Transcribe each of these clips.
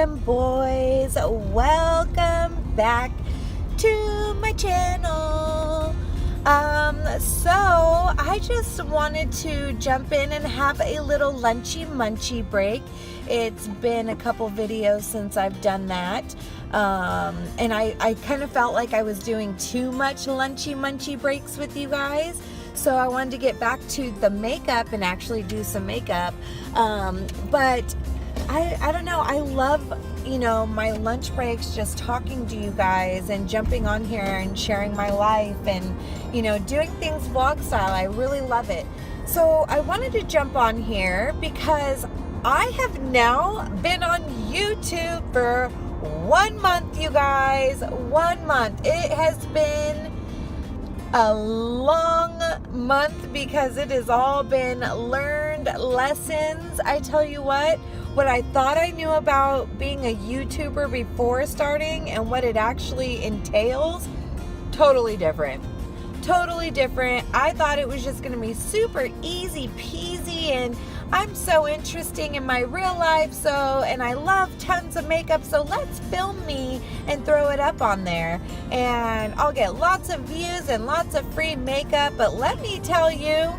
and boys, welcome back to my channel. So I just wanted to jump in and have a little lunchy munchy break. It's been a couple videos since I've done that, and I kind of felt like I was doing too much lunchy munchy breaks with you guys. So I wanted to get back to the makeup and actually do some makeup. But I don't know, I love, my lunch breaks, just talking to you guys and jumping on here and sharing my life and, doing things vlog style. I really love it. So I wanted to jump on here because I have now been on YouTube for 1 month, you guys. 1 month. It has been a long month because it has all been learned lessons. I tell you what I thought I knew about being a YouTuber before starting and what it actually entails, totally different. Totally different. I thought it was just going to be super easy peasy, and I'm so interesting in my real life, and I love tons of makeup, so let's film me and throw it up on there and I'll get lots of views and lots of free makeup. But let me tell you,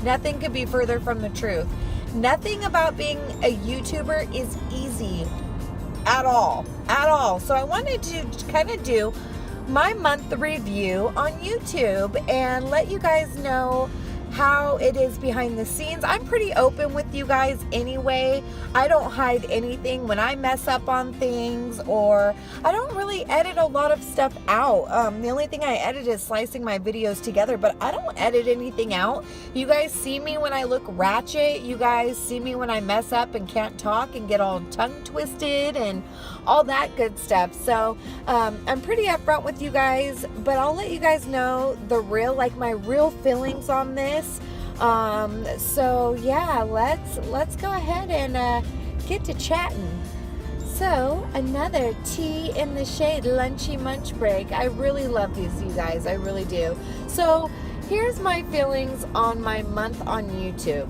nothing could be further from the truth. Nothing about being a YouTuber is easy at all. So I wanted to kind of do my month review on YouTube and let you guys know how it is behind the scenes. I'm pretty open with you guys anyway. I don't hide anything when I mess up on things, or I don't really edit a lot of stuff out. The only thing I edit is slicing my videos together, but I don't edit anything out. You guys see me when I look ratchet. You guys see me when I mess up and can't talk and get all tongue twisted and all that good stuff. So I'm pretty upfront with you guys, but I'll let you guys know the real, my real feelings on this. So yeah, let's go ahead and get to chatting. So another tea in the shade lunchy munch break. I really love these, you guys. I really do. So here's my feelings on my month on YouTube.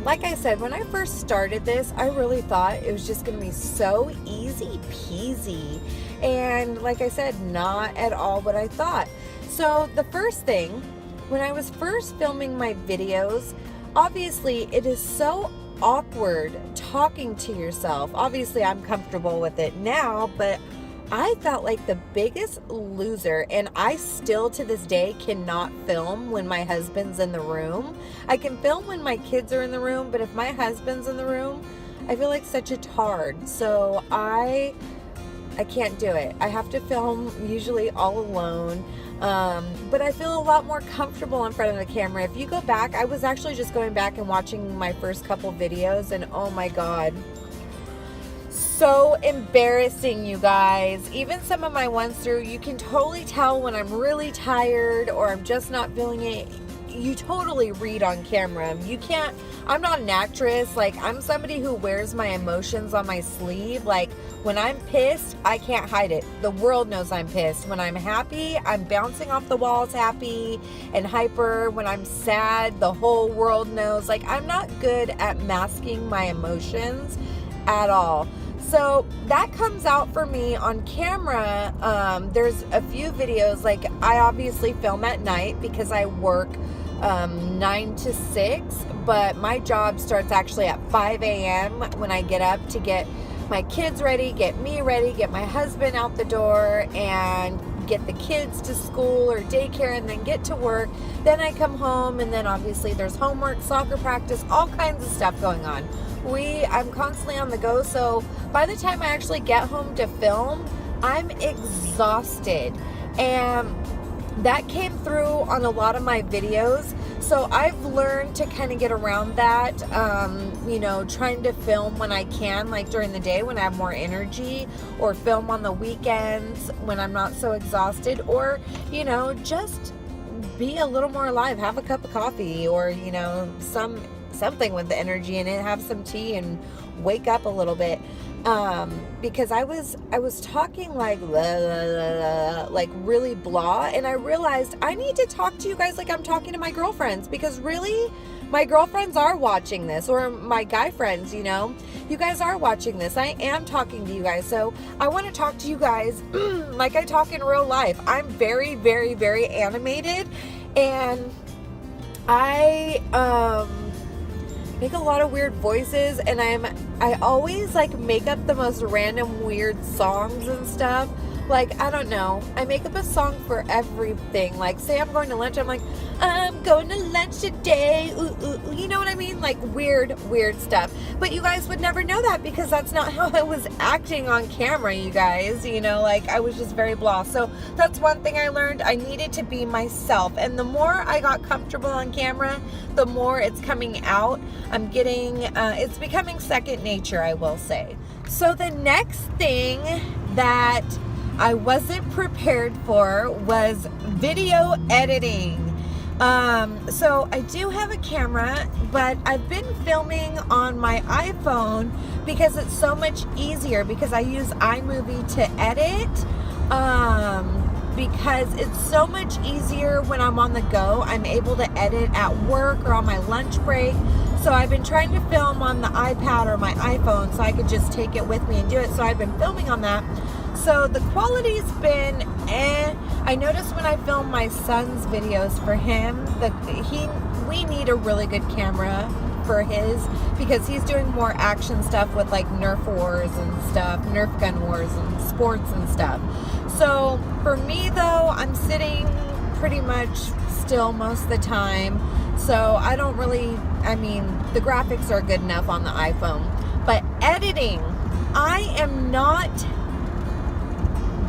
Like I said, when I first started this, I really thought it was just going to be so easy peasy. And like I said, not at all what I thought. So the first thing, when I was first filming my videos, obviously it is so awkward talking to yourself. Obviously I'm comfortable with it now, but I felt like the biggest loser, and I still to this day cannot film when my husband's in the room. I can film when my kids are in the room, but if my husband's in the room, I feel like such a tard. So I can't do it. I have to film usually all alone. But I feel a lot more comfortable in front of the camera. If you go back, I was actually just going back and watching my first couple videos, and oh my God, so embarrassing, you guys. Even some of my ones through, you can totally tell when I'm really tired or I'm just not feeling it. You totally read on camera. You can't, I'm not an actress. I'm somebody who wears my emotions on my sleeve. When I'm pissed, I can't hide it. The world knows I'm pissed. When I'm happy, I'm bouncing off the walls happy and hyper. When I'm sad, the whole world knows. I'm not good at masking my emotions at all. So that comes out for me on camera. There's a few videos, I obviously film at night because I work 9 to 6, but my job starts actually at 5 a.m. when I get up to get my kids ready, get me ready, get my husband out the door, and get the kids to school or daycare, and then get to work. Then I come home, and then obviously there's homework, soccer practice, all kinds of stuff going on. I'm constantly on the go, so by the time I actually get home to film, I'm exhausted. And that came through on a lot of my videos. So I've learned to kind of get around that, trying to film when I can, during the day when I have more energy, or film on the weekends when I'm not so exhausted, or, just be a little more alive, have a cup of coffee, or, something with the energy in it, have some tea and wake up a little bit. because I was talking like blah, blah, blah, blah, like really blah, and I realized I need to talk to you guys like I'm talking to my girlfriends, because really my girlfriends are watching this, or my guy friends, you know, you guys are watching this. I am talking to you guys, so I want to talk to you guys like I talk in real life. I'm very, very, very animated, and I make a lot of weird voices, and I always like make up the most random weird songs and stuff. Like, I don't know, I make up a song for everything. Like, say I'm going to lunch, I'm like, I'm going to lunch today, ooh, ooh, ooh. You know what I mean? Like weird stuff. But you guys would never know that, because that's not how I was acting on camera, you guys. You know, like, I was just very blah. So that's one thing I learned. I needed to be myself, and the more I got comfortable on camera, the more it's coming out. I'm getting it's becoming second nature, I will say. So the next thing that I wasn't prepared for was video editing. So I do have a camera, but I've been filming on my iPhone because it's so much easier, because I use iMovie to edit, because it's so much easier when I'm on the go. I'm able to edit at work or on my lunch break. So I've been trying to film on the iPad or my iPhone so I could just take it with me and do it. So I've been filming on that. So the quality's been I noticed when I film my son's videos for him, we need a really good camera for his, because he's doing more action stuff with like Nerf wars and stuff, Nerf gun wars and sports and stuff. So for me though, I'm sitting pretty much still most of the time. So I don't really, I mean, the graphics are good enough on the iPhone. But editing, I am not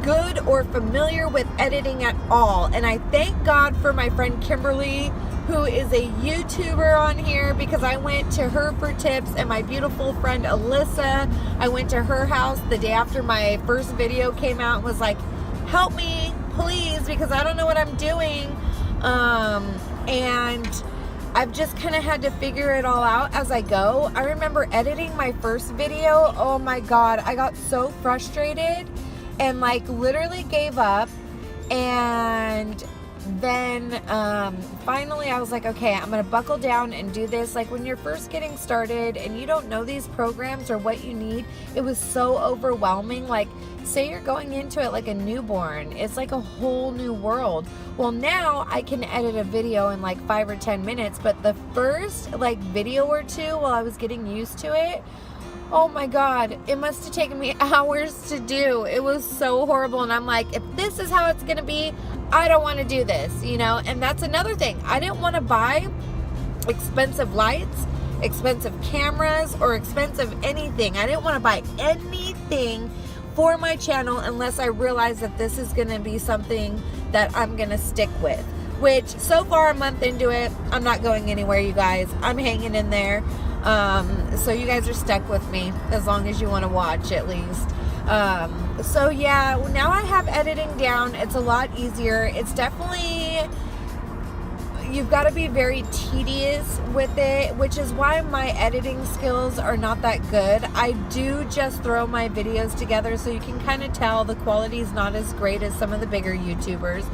good or familiar with editing at all, and I thank God for my friend Kimberly, who is a YouTuber on here, because I went to her for tips, and my beautiful friend Alyssa, I went to her house the day after my first video came out and was like, help me please, because I don't know what I'm doing, and I've just kind of had to figure it all out as I go. I remember editing my first video, oh my God, I got so frustrated and like literally gave up. And then finally I was like, okay, I'm gonna buckle down and do this. Like when you're first getting started and you don't know these programs or what you need, it was so overwhelming. Like say you're going into it like a newborn, it's like a whole new world. Well, now I can edit a video in like 5 or 10 minutes, but the first like video or two while I was getting used to it, oh my God, it must have taken me hours to do. It was so horrible. And I'm like, if this is how it's gonna be, I don't want to do this, you know? And that's another thing. I didn't want to buy expensive lights, expensive cameras, or expensive anything. I didn't want to buy anything for my channel unless I realized that this is going to be something that I'm going to stick with. Which, so far, a month into it, I'm not going anywhere, you guys. I'm hanging in there. So you guys are stuck with me as long as you want to watch, at least. So yeah, now I have editing down. It's a lot easier. It's definitely, you've got to be very tedious with it, which is why my editing skills are not that good. I do just throw my videos together, so you can kind of tell the quality is not as great as some of the bigger YouTubers.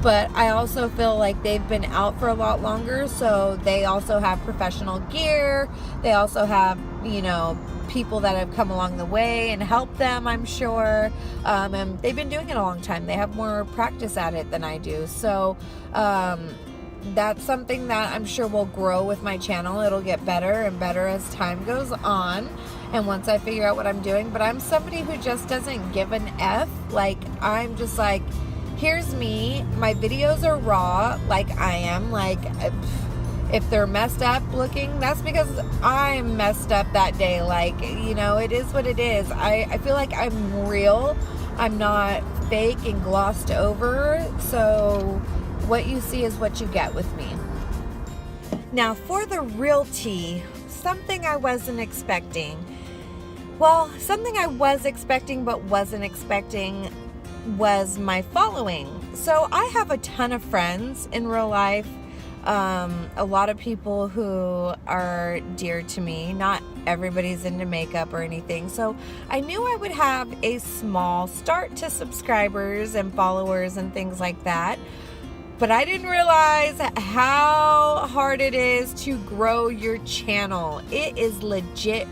But I also feel like they've been out for a lot longer, so they also have professional gear. They also have, you know, people that have come along the way and helped them, I'm sure. And they've been doing it a long time. They have more practice at it than I do. So that's something that I'm sure will grow with my channel. It'll get better and better as time goes on, and once I figure out what I'm doing. But I'm somebody who just doesn't give an F. Like, I'm just like, here's me. My videos are raw, like I am. Like, if they're messed up looking, that's because I'm messed up that day. Like, you know, it is what it is. I feel like I'm real. I'm not fake and glossed over. So what you see is what you get with me. Now, for the real tea, something I wasn't expecting. Well, something I was expecting but wasn't expecting was my following. So I have a ton of friends in real life. A lot of people who are dear to me, not everybody's into makeup or anything. So I knew I would have a small start to subscribers and followers and things like that. But I didn't realize how hard it is to grow your channel. It is legit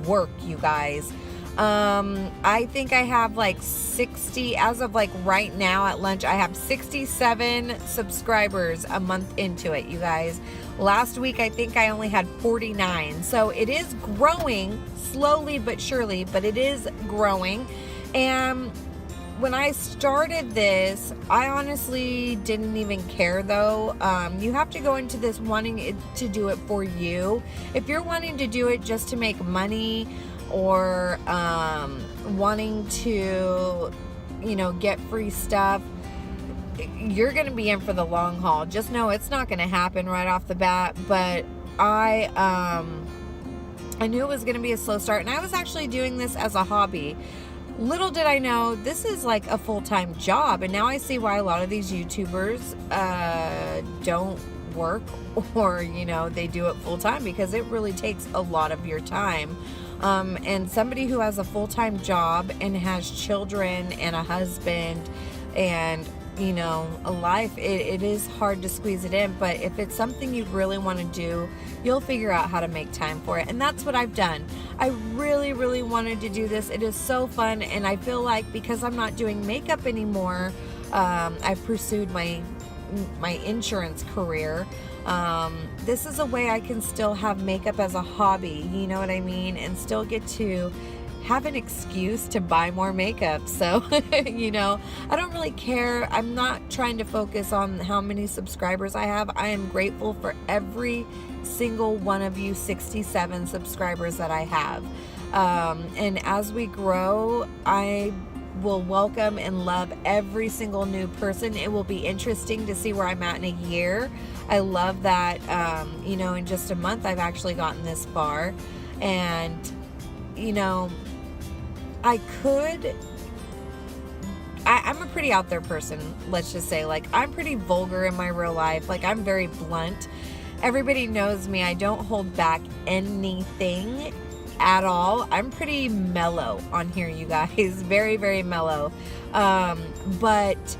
work, you guys. I think I have like 60, as of like right now at lunch, I have 67 subscribers a month into it, you guys. Last week, I think I only had 49. So it is growing slowly but surely, but it is growing. And when I started this, I honestly didn't even care though. You have to go into this wanting it to do it for you. If you're wanting to do it just to make money, or wanting to, you know, get free stuff, you're going to be in for the long haul. Just know it's not going to happen right off the bat. But I knew it was going to be a slow start, and I was actually doing this as a hobby. Little did I know, this is like a full-time job, and now I see why a lot of these YouTubers don't work, or, you know, they do it full-time, because it really takes a lot of your time. And somebody who has a full-time job and has children and a husband and, you know, a life, it is hard to squeeze it in. But if it's something you really want to do, you'll figure out how to make time for it. And that's what I've done. I really, really wanted to do this. It is so fun. And I feel like because I'm not doing makeup anymore, I've pursued my insurance career. This is a way I can still have makeup as a hobby, you know what I mean, and still get to have an excuse to buy more makeup. So, you know, I don't really care. I'm not trying to focus on how many subscribers I have. I am grateful for every single one of you 67 subscribers that I have. And as we grow, I will welcome and love every single new person. It will be interesting to see where I'm at in a year. I love that, you know, in just a month, I've actually gotten this far. And, you know, I'm a pretty out there person, let's just say. Like, I'm pretty vulgar in my real life. Like, I'm very blunt. Everybody knows me. I don't hold back anything at all. I'm pretty mellow on here, you guys. Very, very mellow. But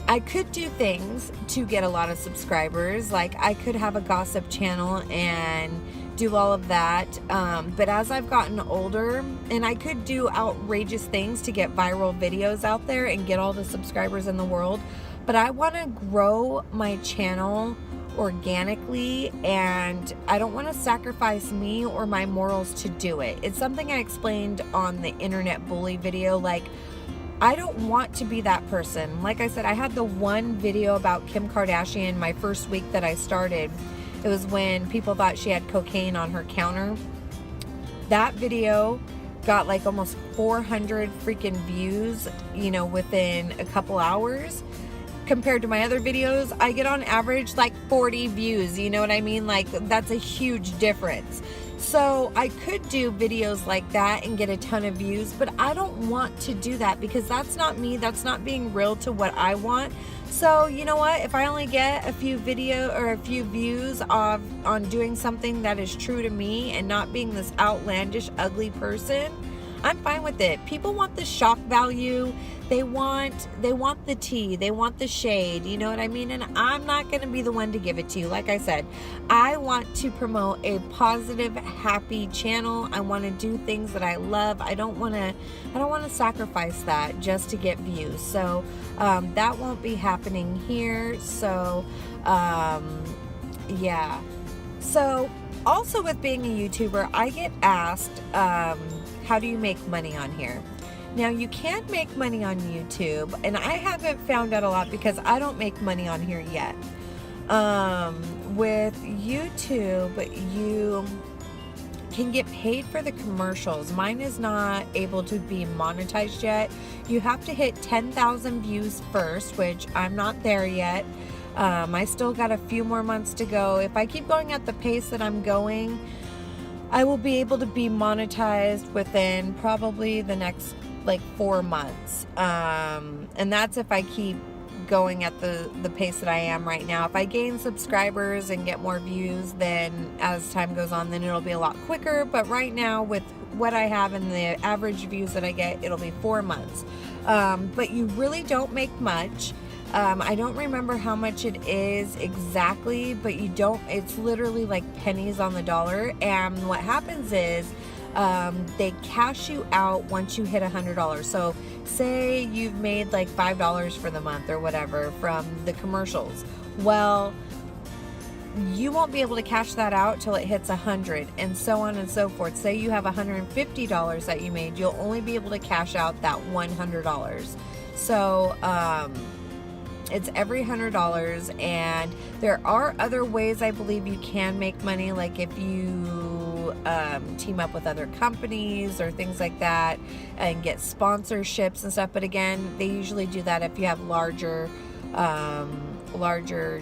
I could do things to get a lot of subscribers. Like, I could have a gossip channel and do all of that. But as I've gotten older, and I could do outrageous things to get viral videos out there and get all the subscribers in the world, but I want to grow my channel organically, and I don't want to sacrifice me or my morals to do it. It's something I explained on the internet bully video. Like, I don't want to be that person. Like I said, I had the one video about Kim Kardashian my first week that I started. It was when people thought she had cocaine on her counter. That video got like almost 400 freaking views, you know, within a couple hours. Compared to my other videos, I get on average like 40 views, you know what I mean? Like, that's a huge difference. So I could do videos like that and get a ton of views, but I don't want to do that because that's not me. That's not being real to what I want. So, you know what? If I only get a few views on doing something that is true to me and not being this outlandish, ugly person, I'm fine with it. People want the shock value. They want the tea. They want the shade. You know what I mean? And I'm not going to be the one to give it to you. Like I said, I want to promote a positive, happy channel. I want to do things that I love. I don't want to sacrifice that just to get views. So that won't be happening here. So yeah. So also with being a YouTuber, I get asked, how do you make money on here? Now, you can't make money on YouTube, and I haven't found out a lot because I don't make money on here yet. With YouTube, you can get paid for the commercials. Mine is not able to be monetized yet. You have to hit 10,000 views first, which I'm not there yet. I still got a few more months to go. If I keep going at the pace that I'm going, I will be able to be monetized within probably the next like 4 months. And that's if I keep going at the pace that I am right now. If I gain subscribers and get more views, then as time goes on, then it'll be a lot quicker. But right now, with what I have and the average views that I get, it'll be 4 months. But you really don't make much. I don't remember how much it is exactly, but it's literally like pennies on the dollar. And what happens is, they cash you out once you hit $100. So say you've made like $5 for the month or whatever from the commercials. Well, you won't be able to cash that out till it hits 100, and so on and so forth. Say you have $150 that you made, you'll only be able to cash out that $100. So it's every $100, and there are other ways I believe you can make money, like if you team up with other companies or things like that and get sponsorships and stuff. But again, they usually do that if you have larger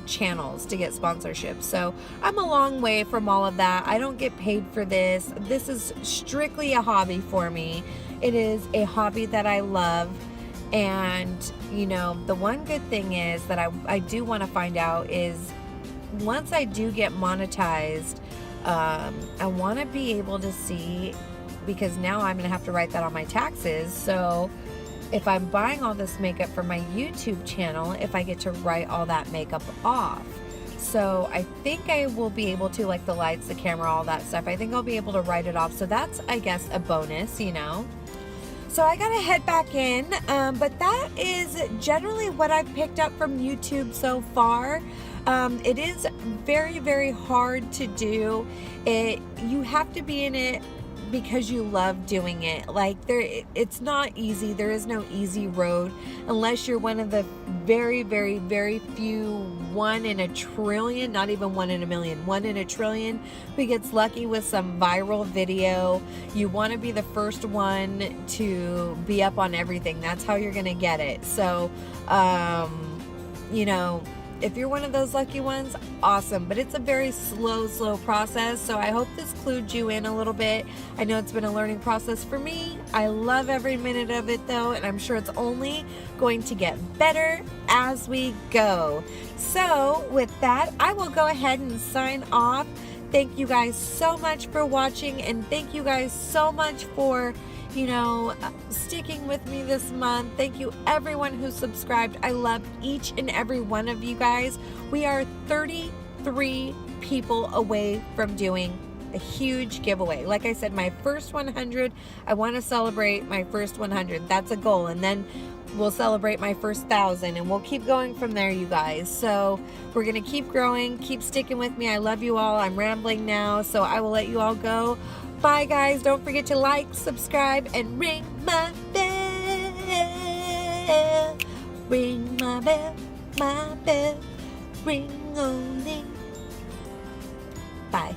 channels to get sponsorships. So I'm a long way from all of that. I don't get paid for this. This is strictly a hobby for me. It is a hobby that I love. And you know, the one good thing is that I do want to find out is, once I do get monetized, I want to be able to see, because now I'm going to have to write that on my taxes. So if I'm buying all this makeup for my YouTube channel, if I get to write all that makeup off. So I think I will be able to, like the lights, the camera, all that stuff, I think I'll be able to write it off. So that's, I guess, a bonus, you know. So I gotta head back in, but that is generally what I've picked up from YouTube so far. It is very, very hard to do. You have to be in it because you love doing it. Like, it's not easy. There is no easy road unless you're one of the very, very, very few 1 in a trillion, not even 1 in a million, 1 in a trillion who gets lucky with some viral video. You want to be the first one to be up on everything. That's how you're gonna get it. So you know, if you're one of those lucky ones, awesome. But it's a very slow process. So I hope this clued you in a little bit. I know it's been a learning process for me. I love every minute of it though, and I'm sure it's only going to get better as we go. So with that, I will go ahead and sign off. Thank you guys so much for watching, and thank you guys so much for, you know, sticking with me this month. Thank you everyone who subscribed. I love each and every one of you guys. We are 33 people away from doing a huge giveaway. Like I said, my first 100, I want to celebrate my first 100. That's a goal. And then we'll celebrate my first 1,000, and we'll keep going from there, you guys. So we're going to keep growing. Keep sticking with me. I love you all. I'm rambling now, so I will let you all go. Bye, guys. Don't forget to like, subscribe, and ring my bell. Ring my bell, ring-a-ling. Bye.